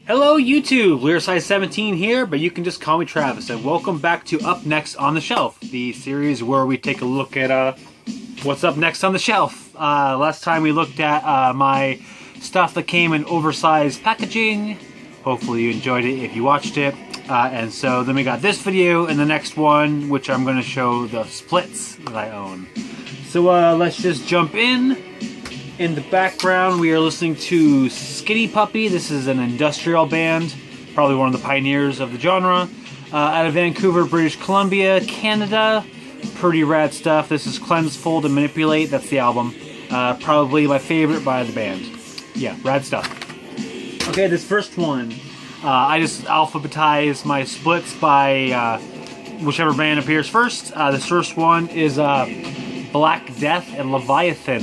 Hello YouTube, Lyricide17 here, but you can just call me Travis, and welcome back to Up Next on the Shelf, the series where we take a look at what's up next on the shelf. Last time we looked at my stuff that came in oversized packaging. Hopefully you enjoyed it if you watched it. And so then we got this video and the next one, which I'm going to show the splits that I own. So let's just jump in. In the background, we are listening to Skinny Puppy. This is an industrial band, probably one of the pioneers of the genre. Out of Vancouver, British Columbia, Canada. Pretty rad stuff. This is Cleanse, Fold, and Manipulate. That's the album. Probably my favorite by the band. Yeah, rad stuff. Okay, this first one, I just alphabetize my splits by whichever band appears first. This first one is Blackdeath and Leviathan.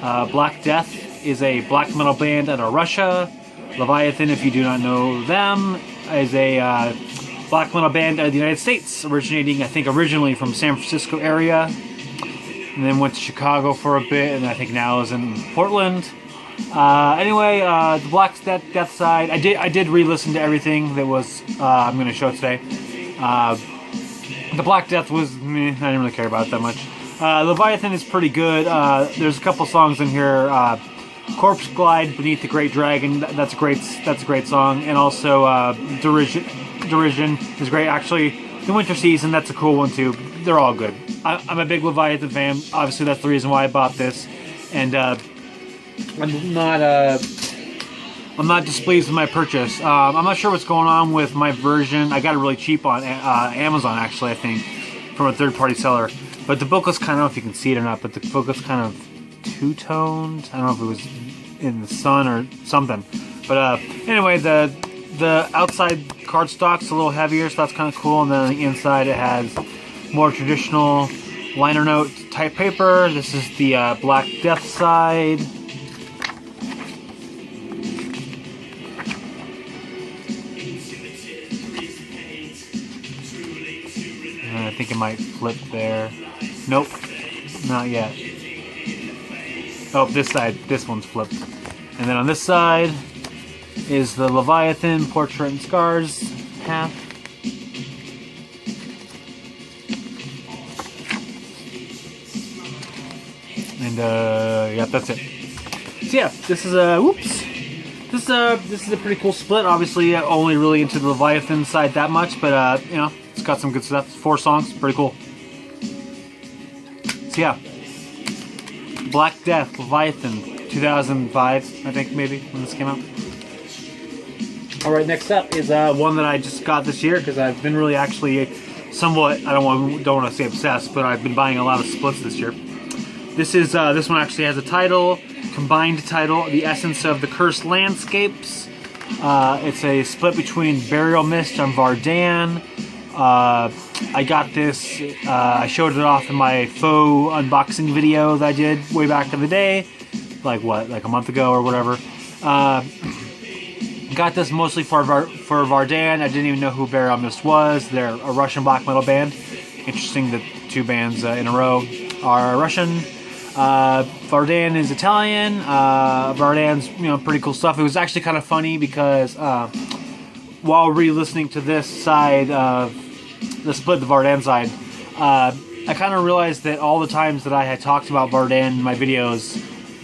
Blackdeath is a black metal band out of Russia. Leviathan, if you do not know them, is a black metal band out of the United States, originating, I think, originally from San Francisco area, and then went to Chicago for a bit, and I think now is in Portland. Anyway, the Blackdeath side, I did re-listen to everything that was I'm going to show today. The Blackdeath was meh, I didn't really care about it that much. Leviathan is pretty good. There's a couple songs in here. Corpse Glide, Beneath the Great Dragon. That's a great song. And also Derision is great. Actually, the Winter Season, that's a cool one too. They're all good. I'm a big Leviathan fan. Obviously, that's the reason why I bought this. And I'm not displeased with my purchase. I'm not sure what's going on with my version. I got it really cheap on Amazon, actually, I think, from a third-party seller. But the booklet's kind of, I don't know if you can see it or not, but the booklet's kind of two-toned. I don't know if it was in the sun or something. But anyway, the outside cardstock's a little heavier, so that's kind of cool. And then on the inside it has more traditional liner note type paper. This is the Blackdeath side. And I think it might flip there. Nope, not yet. Oh, this side, this one's flipped. And then on this side is the Leviathan Portrait and Scars half. And yep, that's it. So yeah, this is a whoops. This is a pretty cool split. Obviously, only really into the Leviathan side that much, but you know, it's got some good stuff. 4 songs, pretty cool. So yeah, Blackdeath, Leviathan, 2005, I think maybe, when this came out. Alright, next up is one that I just got this year, because I've been really actually somewhat, I don't want to say obsessed, but I've been buying a lot of splits this year. This one actually has a title, combined title, The Essence of the Cursed Landscapes. It's a split between Burial Mist and Vardan. I got this, I showed it off in my faux unboxing video that I did way back in the day, like a month ago or whatever. Got this mostly for Vardan. I didn't even know who Burial Mist was. They're a Russian black metal band. Interesting that 2 bands in a row are Russian. Vardan is Italian. Vardan's, you know, pretty cool stuff. It was actually kind of funny because while re-listening to this side of the split, the Vardan side, I kind of realized that all the times that I had talked about Vardan in my videos,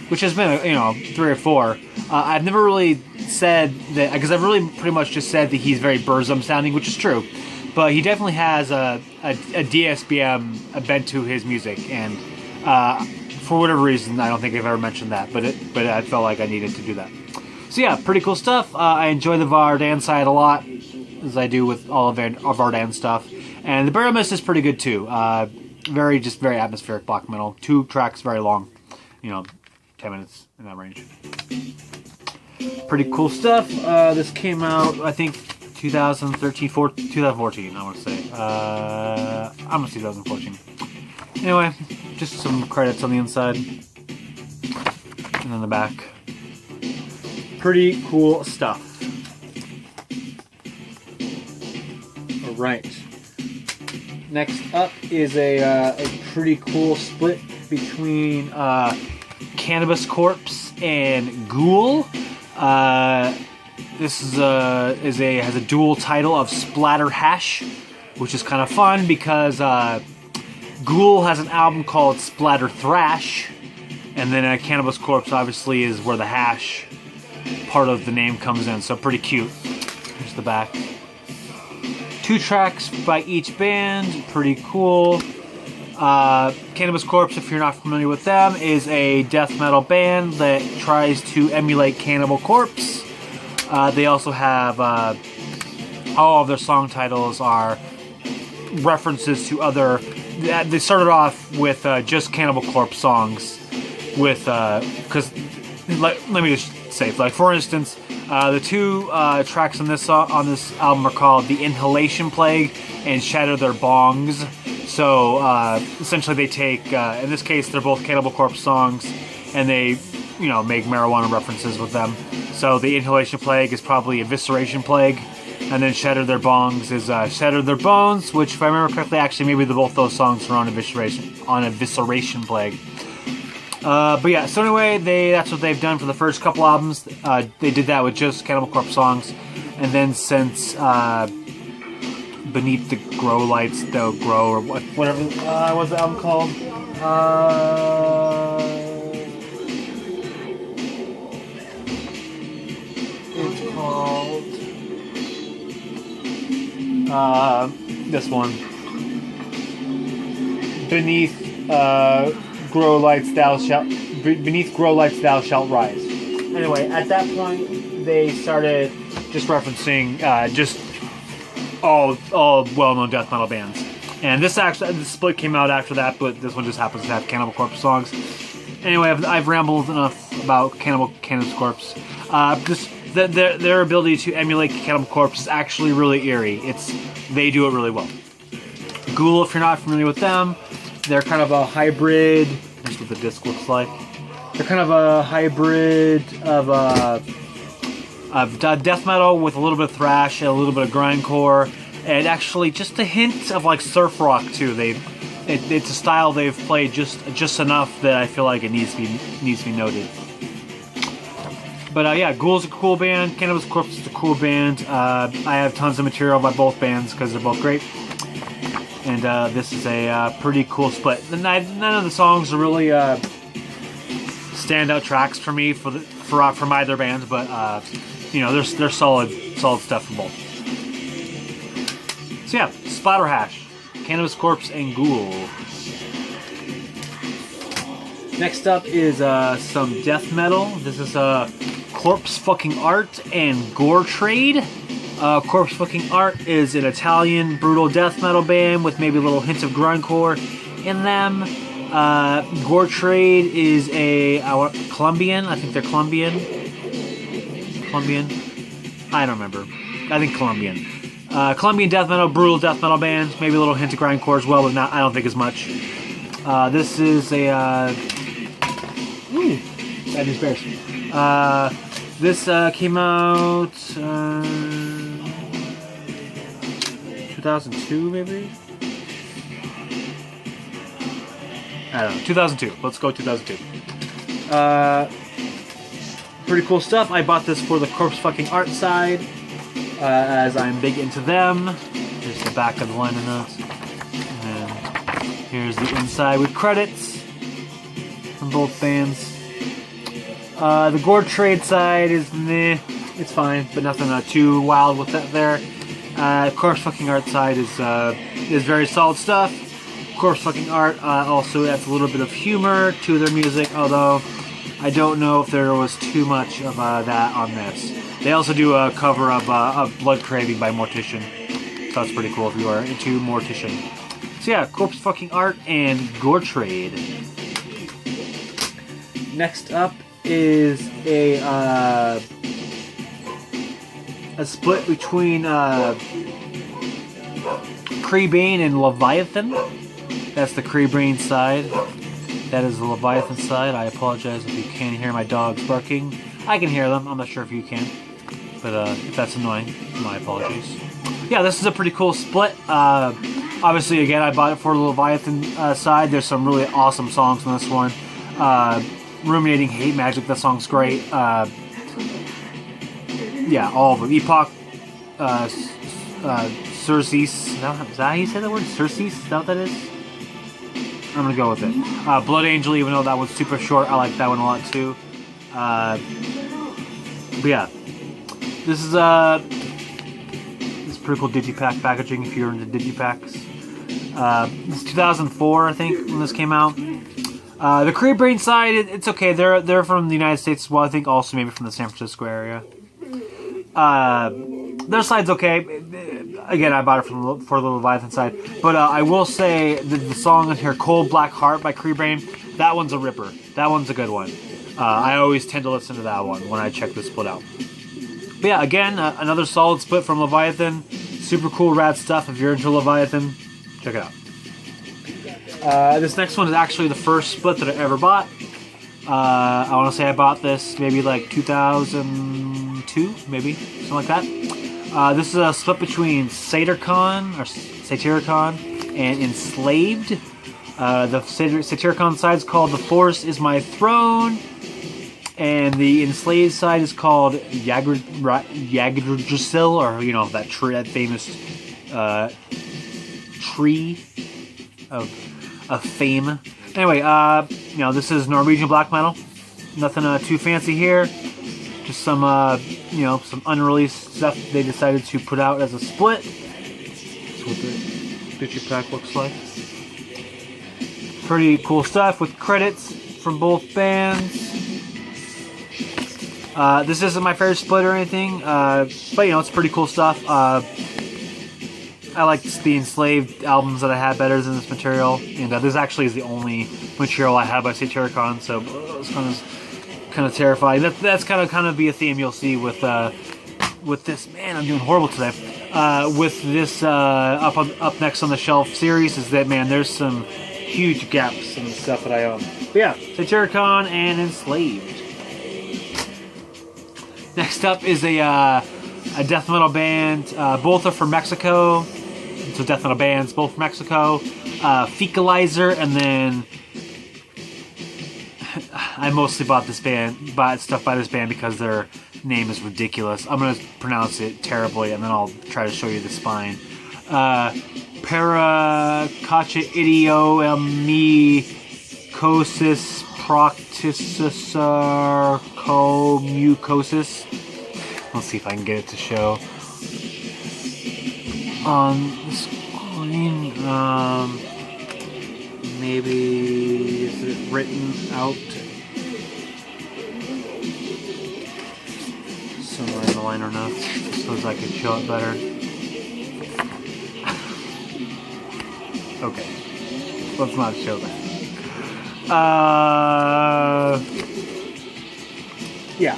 which has been, you know, 3 or 4, I've never really said that, because I've really pretty much just said that he's very Burzum sounding, which is true, but he definitely has a DSBM bent to his music, and for whatever reason, I don't think I've ever mentioned that, but I felt like I needed to do that. So yeah, pretty cool stuff. I enjoy the Vardan side a lot, as I do with all of Vardan stuff. And the Burial Mist is pretty good too. Very atmospheric black metal. 2 tracks, very long. You know, 10 minutes in that range. Pretty cool stuff. This came out, I think, 2014, I want to say. I'm going to say 2014. Anyway, just some credits on the inside. And on the back. Pretty cool stuff. Alright. Next up is a pretty cool split between Cannabis Corpse and Ghoul. This is has a dual title of Splatterhash, which is kind of fun because Ghoul has an album called Splatter Thrash, and then Cannabis Corpse obviously is where the hash part of the name comes in, so pretty cute. Here's the back. 2 tracks by each band, pretty cool. Cannabis Corpse, if you're not familiar with them, is a death metal band that tries to emulate Cannibal Corpse. They also have all of their song titles are references to other. They started off with just Cannibal Corpse songs, with because let me just say, like for instance, the 2 tracks on this album are called "The Inhalation Plague" and "Shatter Their Bongs." So essentially, they take in this case they're both Cannibal Corpse songs, and they make marijuana references with them. So the Inhalation Plague is probably Evisceration Plague, and then Shatter Their Bongs is Shatter Their Bones, which if I remember correctly, actually maybe both those songs are on Evisceration Plague. But yeah, so anyway, that's what they've done for the first couple albums. They did that with just Cannibal Corpse songs, and then since Beneath the Grow Lights, they'll grow, or whatever. What's the album called? It's called this one. Beneath Grow Lights, Thou Shalt Rise. Anyway, at that point, they started just referencing just all well-known death metal bands. And the split came out after that, but this one just happens to have Cannibal Corpse songs. Anyway, I've rambled enough about Cannibal Corpse. Just their ability to emulate Cannibal Corpse is actually really eerie. They do it really well. Ghoul, if you're not familiar with them, they're kind of a hybrid. Here's what the disc looks like. They're kind of a hybrid of death metal with a little bit of thrash and a little bit of grindcore, and actually just a hint of like surf rock too. It's a style they've played just enough that I feel like it needs to be noted. But yeah, Ghoul's a cool band. Cannabis Corpse is a cool band. I have tons of material by both bands because they're both great. And this is a pretty cool split. None of the songs are really standout tracks for me from either band, but they're solid stuff from both. So yeah, Splatterhash, Cannabis Corpse, and Ghoul. Next up is some death metal. This is Corpsefucking Art and Goretrade. Corpsefucking Art is an Italian brutal death metal band with maybe a little hint of grindcore in them. Goretrade is a Colombian. I think they're Colombian. I don't remember. I think Colombian. Colombian death metal, brutal death metal band. Maybe a little hint of grindcore as well, but I don't think as much. This is a Bad News Bears. This came out 2002, maybe? I don't know. 2002. Let's go 2002. Pretty cool stuff. I bought this for the Corpsefucking Art side, as I'm big into them. Here's the back of the liner notes. And here's the inside with credits from both bands. The Goretrade side is meh. It's fine, but nothing too wild with that there. Corpsefucking Art side is very solid stuff. Corpsefucking Art also adds a little bit of humor to their music, although I don't know if there was too much of that on this. They also do a cover of Blood Craving by Mortician, so that's pretty cool if you are into Mortician. So yeah, Corpsefucking Art and Goretrade. Next up is a split between Crebain and Leviathan. That's the Crebain side. That is the Leviathan side. I apologize if you can't hear my dogs barking. I can hear them. I'm not sure if you can. But if that's annoying, my apologies. Yeah, this is a pretty cool split. Obviously, again, I bought it for the Leviathan side. There's some really awesome songs on this one. Ruminating Hate Magic, that song's great. Yeah, yeah, all of them. Epoch, Circes. Is that how you say that word? Circes? Is that what that is? I'm gonna go with it. Blood Angel, even though that one's super short, I like that one a lot too. But yeah, this is pretty cool digipack packaging if you're into digipacks. This is 2004, I think, when this came out. The Crebain side, it's okay. They're from the United States as well. I think also maybe from the San Francisco area. Their side's okay. Again, I bought it for the Leviathan side. But I will say the song in here, Cold Black Heart by Crebain, that one's a ripper. That one's a good one. I always tend to listen to that one when I check this split out. But yeah, again, another solid split from Leviathan. Super cool, rad stuff. If you're into Leviathan, check it out. This next one is actually the first split that I ever bought. I want to say I bought this maybe like 2002, maybe, something like that. This is a split between Satyricon and Enslaved. The Satyricon side is called The Forst is My Throne, and the Enslaved side is called Yggdrasill, or that tree, that famous tree of fame. Anyway, this is Norwegian black metal. Nothing too fancy here. Just some some unreleased stuff they decided to put out as a split. That's what the digipack looks like. Pretty cool stuff with credits from both bands. This isn't my favorite split or anything, but it's pretty cool stuff. I like the Enslaved albums that I had better than this material, and this actually is the only material I have by Satyricon, so it's kind of terrifying. That's kind of be a theme you'll see with this. Man, I'm doing horrible today. With this up next on the shelf series is that, man, there's some huge gaps in the stuff that I own. But yeah, Satyricon and Enslaved. Next up is a death metal band. Both are from Mexico. So death metal bands, both from Mexico. Fecalizer, and then I mostly bought stuff by this band because their name is ridiculous. I'm gonna pronounce it terribly, and then I'll try to show you the spine. Paracachidioemycosis proctisarcomucosis. Let's see if I can get it to show on the screen. Maybe is it written out somewhere in the liner notes? I suppose I could show it better. Okay, let's not show that. Yeah,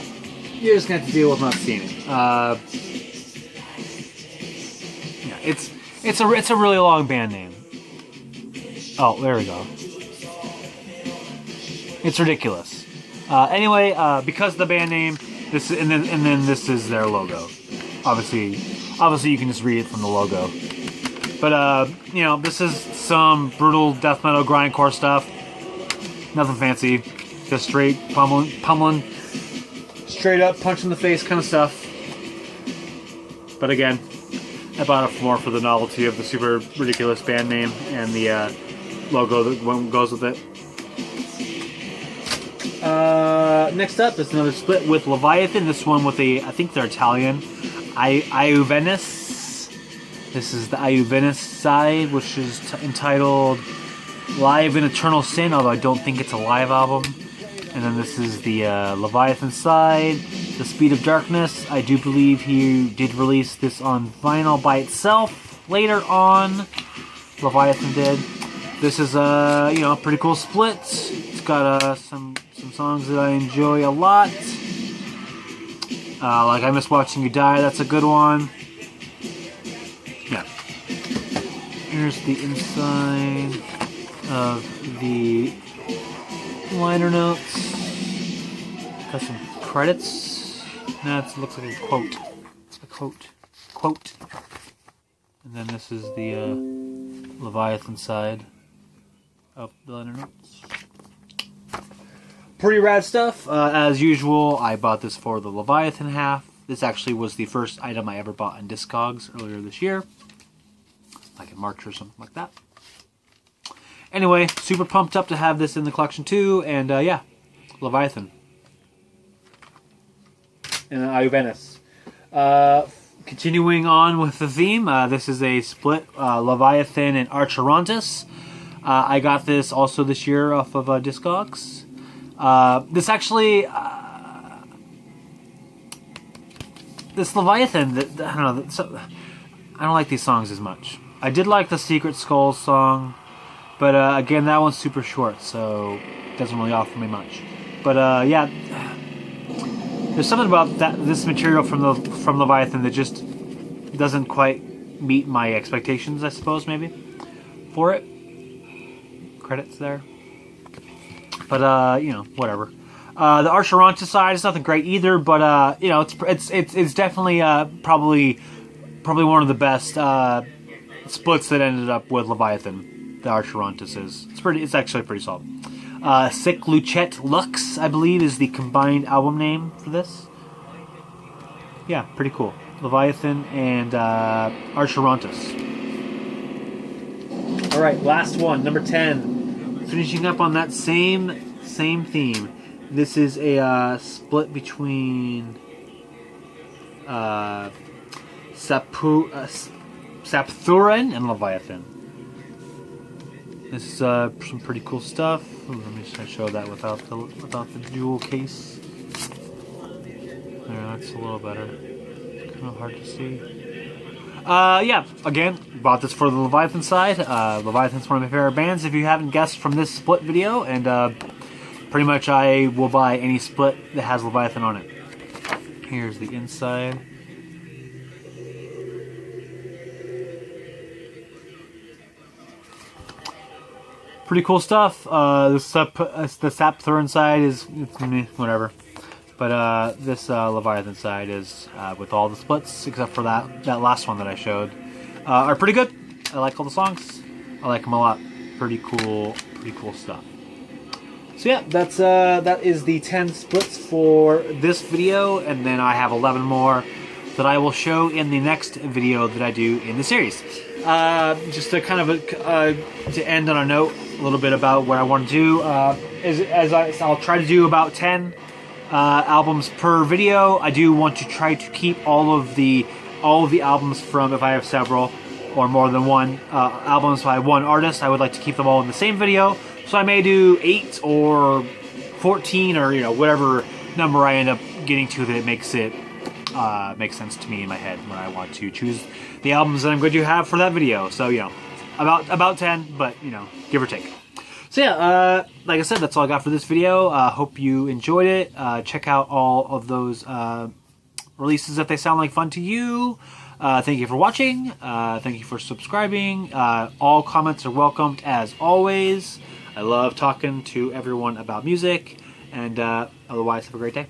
you're just gonna have to deal with not seeing it. Yeah, it's a really long band name. Oh, there we go. It's ridiculous. Anyway, because of the band name, this and then this is their logo. Obviously, you can just read it from the logo. But this is some brutal death metal grindcore stuff. Nothing fancy, just straight pummeling, straight up punch in the face kind of stuff. But again, I bought it more for the novelty of the super ridiculous band name and the logo that goes with it. Next up is another split with Leviathan. This one with I think they're Italian, Iuvenes. This is the Iuvenes side, which is entitled Live in Eternal Sin, although I don't think it's a live album. And then this is the Leviathan side, The Speed of Darkness. I do believe he did release this on vinyl by itself later on. Leviathan did. This is a pretty cool split. It's got some songs that I enjoy a lot. Like I Miss Watching You Die, that's a good one. Yeah. Here's the inside of the liner notes. Got some credits. No, it looks like a quote. It's a quote. And then this is the Leviathan side of the liner notes. Pretty rad stuff. As usual, I bought this for the Leviathan half. This actually was the first item I ever bought in Discogs earlier this year. Like in March or something like that. Anyway, super pumped up to have this in the collection too, and yeah, Leviathan. And Iuvenes. Continuing on with the theme, this is a split Leviathan and Archerontas. I got this also this year off of Discogs. This actually, this Leviathan, I don't know, I don't like these songs as much. I did like the Secret Skulls song, but again, that one's super short, so it doesn't really offer me much. But yeah, there's something about this material from Leviathan that just doesn't quite meet my expectations, I suppose, maybe, for it. Credits there. But, you know, whatever. The Archerontas side is nothing great either, but, you know, it's definitely probably one of the best splits that ended up with Leviathan. The Archerontas is. It's actually pretty solid. Sick Luceat Lux, I believe, is the combined album name for this. Yeah, pretty cool. Leviathan and Archerontas. Alright, last one, number 10. Finishing up on that same theme. This is a split between Sapthuran and Leviathan. This is some pretty cool stuff. Let me just show that without the jewel case. There, that's a little better. It's kind of hard to see. Yeah, again, bought this for the Leviathan side. Leviathan's one of my favorite bands, if you haven't guessed from this split video, and pretty much I will buy any split that has Leviathan on it. Here's the inside. Pretty cool stuff. The Sapthuran side is whatever. But this Leviathan side is with all the splits, except for that last one that I showed, are pretty good. I like all the songs. I like them a lot. Pretty cool stuff. So yeah, that is the 10 splits for this video, and then I have 11 more that I will show in the next video that I do in the series. Just to kind of to end on a note, a little bit about what I want to do. I'll try to do about 10 albums per video. I do want to try to keep all of the albums from, if I have several or more than one albums by one artist, I would like to keep them all in the same video. So I may do 8 or 14 or, you know, whatever number I end up getting to that makes sense to me in my head when I want to choose the albums that I'm going to have for that video. So, you know, about 10, but, you know, give or take. So yeah, like I said, that's all I got for this video. Hope you enjoyed it. Check out all of those releases if they sound like fun to you. Thank you for watching. Thank you for subscribing. All comments are welcomed as always. I love talking to everyone about music. And otherwise, have a great day.